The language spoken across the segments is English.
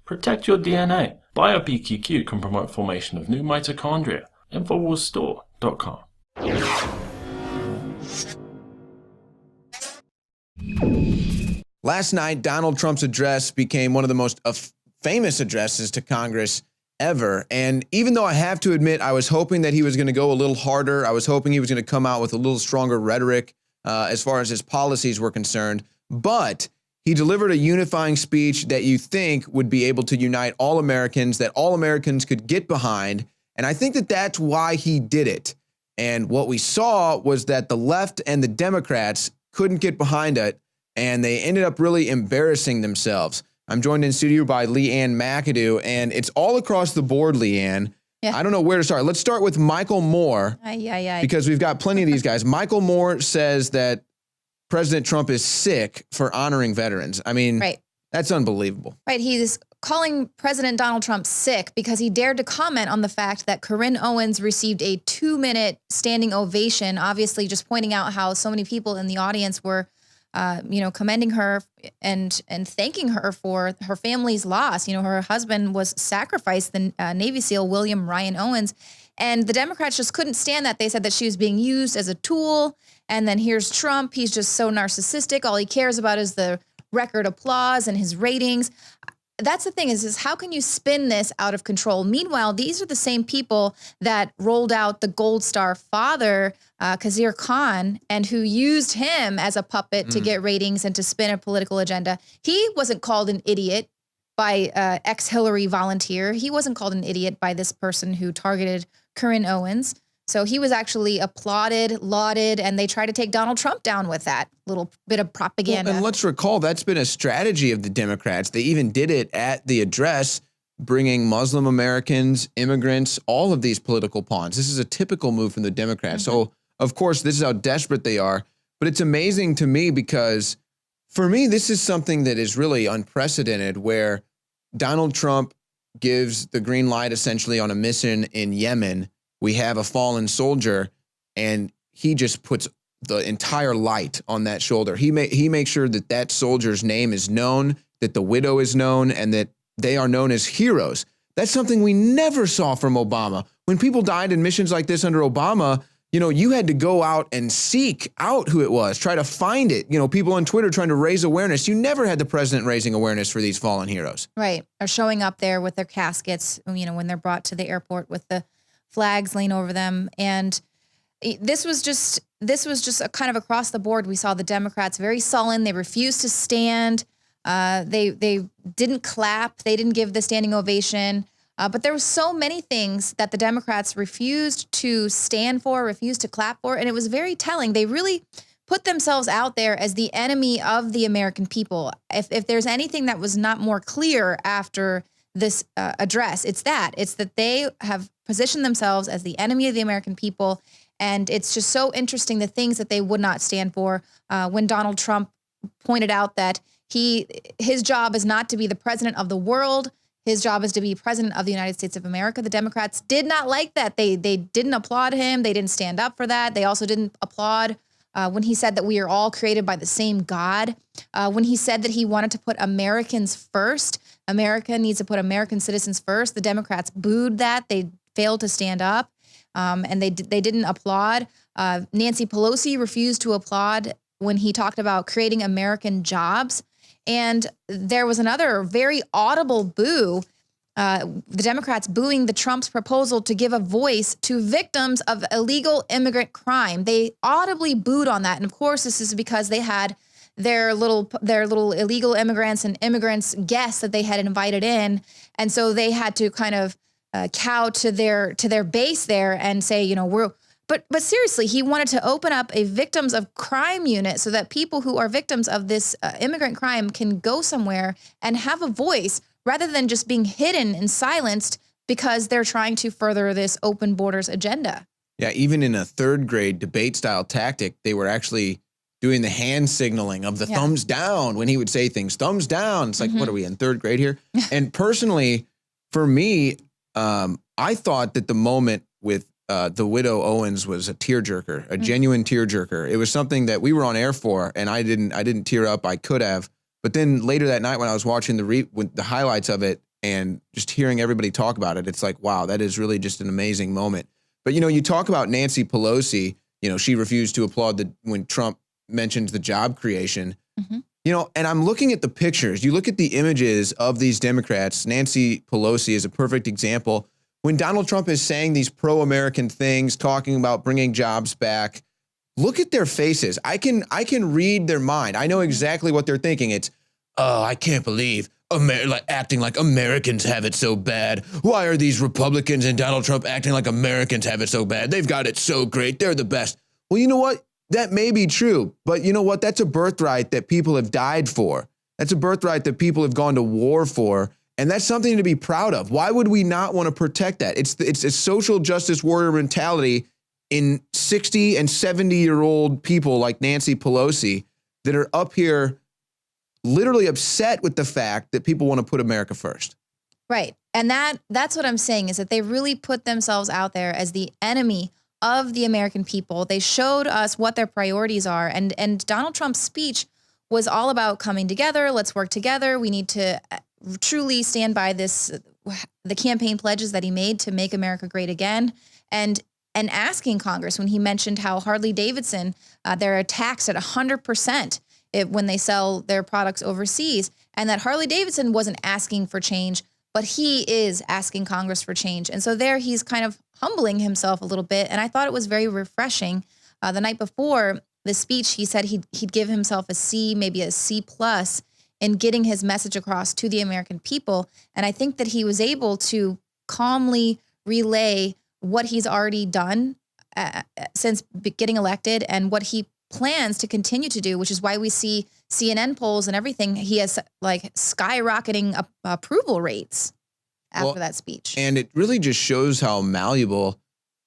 Protect your DNA. BioPQQ can promote formation of new mitochondria. Infowarsstore.com. Last night, Donald Trump's address became one of the most famous addresses to Congress ever. And even though I have to admit, I was hoping that he was going to go a little harder. I was hoping he was going to come out with a little stronger rhetoric as far as his policies were concerned. But he delivered a unifying speech that you think would be able to unite all Americans, that all Americans could get behind. And I think that that's why he did it. And what we saw was that the left and the Democrats couldn't get behind it, and they ended up really embarrassing themselves. I'm joined in studio by Leanne McAdoo, and it's all across the board, Leanne. Yeah. I don't know where to start. Let's start with Michael Moore, because we've got plenty of these guys. Michael Moore says that President Trump is sick for honoring veterans. I mean, that's unbelievable. Right. He's calling President Donald Trump sick because he dared to comment on the fact that Corinne Owens received a 2-minute standing ovation, obviously just pointing out how so many people in the audience were, commending her and thanking her for her family's loss. You know, her husband was sacrificed, the Navy SEAL William Ryan Owens. And the Democrats just couldn't stand that. They said that she was being used as a tool. And then here's Trump. He's just so narcissistic. All he cares about is the record applause and his ratings. That's the thing is how can you spin this out of control? Meanwhile, these are the same people that rolled out the Gold Star father, Khizr Khan, and who used him as a puppet to get ratings and to spin a political agenda. He wasn't called an idiot by ex-Hillary volunteer. He wasn't called an idiot by this person who targeted Corinne Owens. So he was actually applauded, lauded, and they tried to take Donald Trump down with that little bit of propaganda. Well, and let's recall, that's been a strategy of the Democrats. They even did it at the address, bringing Muslim Americans, immigrants, all of these political pawns. This is a typical move from the Democrats. So, of course, this is how desperate they are. But it's amazing to me because, for me, this is something that is really unprecedented, where Donald Trump gives the green light essentially on a mission in Yemen. We have a fallen soldier, and he just puts the entire light on that shoulder. He makes sure that that soldier's name is known, that the widow is known, and that they are known as heroes. That's something we never saw from Obama. When people died in missions like this under Obama, you know, you had to go out and seek out who it was, try to find it. You know, people on Twitter trying to raise awareness. You never had the president raising awareness for these fallen heroes. Right. Or showing up there with their caskets, you know, when they're brought to the airport with the flags laying over them. And this was just a kind of across the board. We saw the Democrats very sullen. They refused to stand. They didn't clap. They didn't give the standing ovation. But there were so many things that the Democrats refused to stand for, refused to clap for. And it was very telling. They really put themselves out there as the enemy of the American people. If there's anything that was not more clear after this address, it's that they have positioned themselves as the enemy of the American people. And it's just so interesting, the things that they would not stand for. When Donald Trump pointed out that his job is not to be the president of the world. His job is to be president of the United States of America. The Democrats did not like that. They didn't applaud him. They didn't stand up for that. They also didn't applaud when he said that we are all created by the same God. When he said that he wanted to put Americans first. America needs to put American citizens first. The Democrats booed that. They failed to stand up, and they didn't applaud. Nancy Pelosi refused to applaud when he talked about creating American jobs. And there was another very audible boo, the Democrats booing the Trump's proposal to give a voice to victims of illegal immigrant crime. They audibly booed on that. And of course, this is because they had their little illegal immigrants and immigrants guests that they had invited in. And so they had to kind of cow to their base there and say, you know, But seriously, he wanted to open up a victims of crime unit so that people who are victims of this immigrant crime can go somewhere and have a voice rather than just being hidden and silenced because they're trying to further this open borders agenda. Yeah, even in a third grade debate style tactic, they were actually doing the hand signaling of the thumbs down when he would say things, thumbs down. It's like, what are we in third grade here? And personally, for me, I thought that the moment with the widow Owens was a tearjerker, a genuine tearjerker. It was something that we were on air for, and I didn't tear up. I could have, but then later that night when I was watching the highlights of it, and just hearing everybody talk about it, it's like, wow, that is really just an amazing moment. But, you talk about Nancy Pelosi, she refused to applaud when Trump mentioned the job creation. Mm-hmm. And I'm looking at the pictures. You look at the images of these Democrats. Nancy Pelosi is a perfect example. When Donald Trump is saying these pro-American things, talking about bringing jobs back, look at their faces. I can read their mind. I know exactly what they're thinking. It's, oh, I can't believe acting like Americans have it so bad. Why are these Republicans and Donald Trump acting like Americans have it so bad? They've got it so great. They're the best. Well, you know what? That may be true, but you know what? That's a birthright that people have died for. That's a birthright that people have gone to war for, and that's something to be proud of. Why would we not want to protect that? It's a social justice warrior mentality in 60 and 70-year-old people like Nancy Pelosi that are up here literally upset with the fact that people want to put America first. Right. And that's what I'm saying, is that they really put themselves out there as the enemy of the American people. They showed us what their priorities are. And Donald Trump's speech was all about coming together. Let's work together. We need to truly stand by the campaign pledges that he made to make America great again. And asking Congress, when he mentioned how Harley-Davidson, they're taxed at 100% when they sell their products overseas, and that Harley-Davidson wasn't asking for change, but he is asking Congress for change. And so there he's kind of humbling himself a little bit. And I thought it was very refreshing. The night before the speech, he said he'd give himself a C, maybe a C+ in getting his message across to the American people. And I think that he was able to calmly relay what he's already done since getting elected and what he plans to continue to do, which is why we see CNN polls and everything. He has like skyrocketing approval rates after that speech. And it really just shows how malleable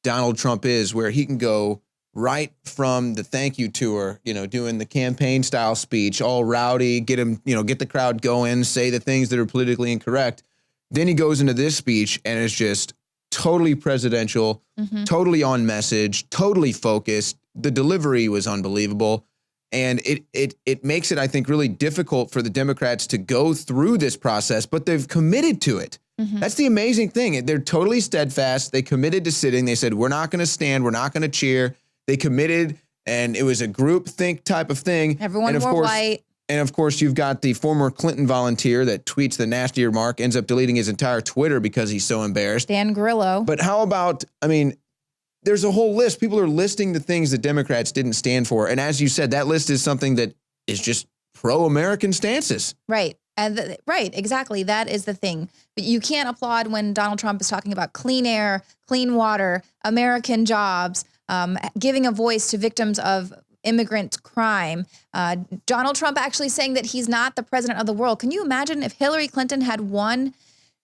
Donald Trump is, where he can go right from the thank you tour, doing the campaign style speech, all rowdy, get him, get the crowd going, say the things that are politically incorrect. Then he goes into this speech and it's just totally presidential, totally on message, totally focused. The delivery was unbelievable. And it makes it, I think, really difficult for the Democrats to go through this process, but they've committed to it. That's the amazing thing. They're totally steadfast. They committed to sitting. They said, we're not going to stand. We're not going to cheer. They committed, and it was a group think type of thing. Everyone wore white. And of course, you've got the former Clinton volunteer that tweets the nasty remark, ends up deleting his entire Twitter because he's so embarrassed. Dan Grillo. But how about, there's a whole list. People are listing the things that Democrats didn't stand for. And as you said, that list is something that is just pro-American stances. Right. And right, exactly. That is the thing. But you can't applaud when Donald Trump is talking about clean air, clean water, American jobs, giving a voice to victims of immigrant crime. Donald Trump actually saying that he's not the president of the world. Can you imagine if Hillary Clinton had won?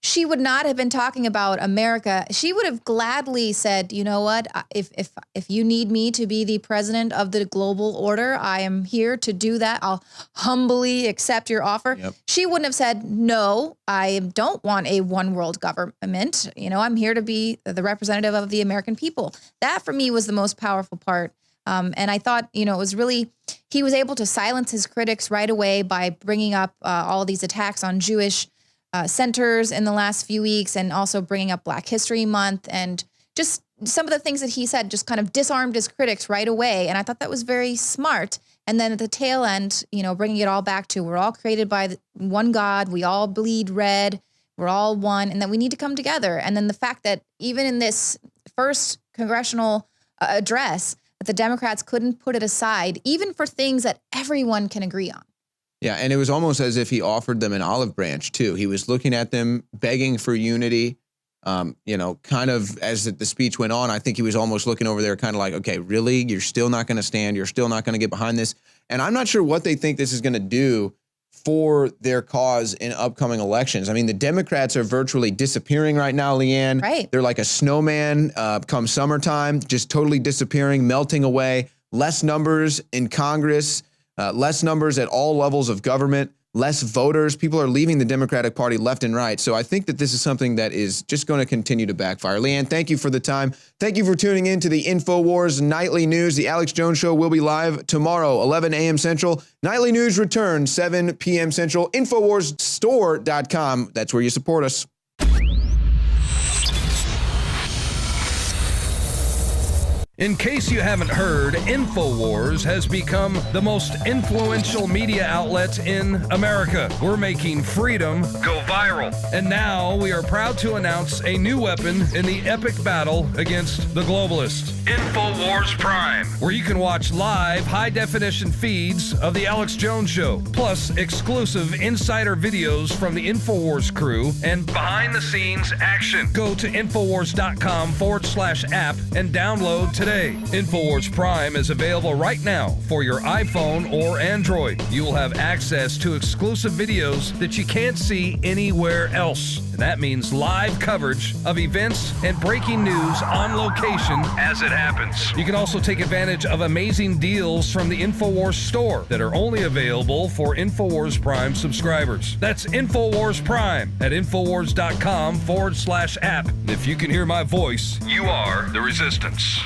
She would not have been talking about America. She would have gladly said, you know what, if you need me to be the president of the global order, I am here to do that. I'll humbly accept your offer. Yep. She wouldn't have said, no, I don't want a one world government. I'm here to be the representative of the American people. That for me was the most powerful part. And I thought, it was really, he was able to silence his critics right away by bringing up all these attacks on Jewish centers in the last few weeks, and also bringing up Black History Month, and just some of the things that he said just kind of disarmed his critics right away. And I thought that was very smart. And then at the tail end, bringing it all back to we're all created by one God. We all bleed red. We're all one, and that we need to come together. And then the fact that even in this first congressional address, that the Democrats couldn't put it aside, even for things that everyone can agree on. Yeah, and it was almost as if he offered them an olive branch, too. He was looking at them, begging for unity. Kind of as the speech went on, I think he was almost looking over there kind of like, okay, really? You're still not going to stand? You're still not going to get behind this? And I'm not sure what they think this is going to do for their cause in upcoming elections. The Democrats are virtually disappearing right now, Leanne. Right. They're like a snowman come summertime, just totally disappearing, melting away. Less numbers in Congress. Less numbers at all levels of government. less voters. People are leaving the Democratic Party left and right. So I think that this is something that is just going to continue to backfire. Leanne, thank you for the time. Thank you for tuning in to the Infowars Nightly News. The Alex Jones Show will be live tomorrow, 11 a.m. Central. Nightly News returns 7 p.m. Central. InfoWarsStore.com. That's where you support us. In case you haven't heard, Infowars has become the most influential media outlet in America. We're making freedom go viral. And now we are proud to announce a new weapon in the epic battle against the globalists. Infowars Prime, where you can watch live high-definition feeds of the Alex Jones Show, plus exclusive insider videos from the Infowars crew and behind-the-scenes action. Go to Infowars.com/app and download today. Infowars Prime is available right now for your iPhone or Android. You will have access to exclusive videos that you can't see anywhere else. And that means live coverage of events and breaking news on location as it happens. You can also take advantage of amazing deals from the Infowars store that are only available for Infowars Prime subscribers. That's Infowars Prime at Infowars.com/app. And if you can hear my voice, you are the resistance.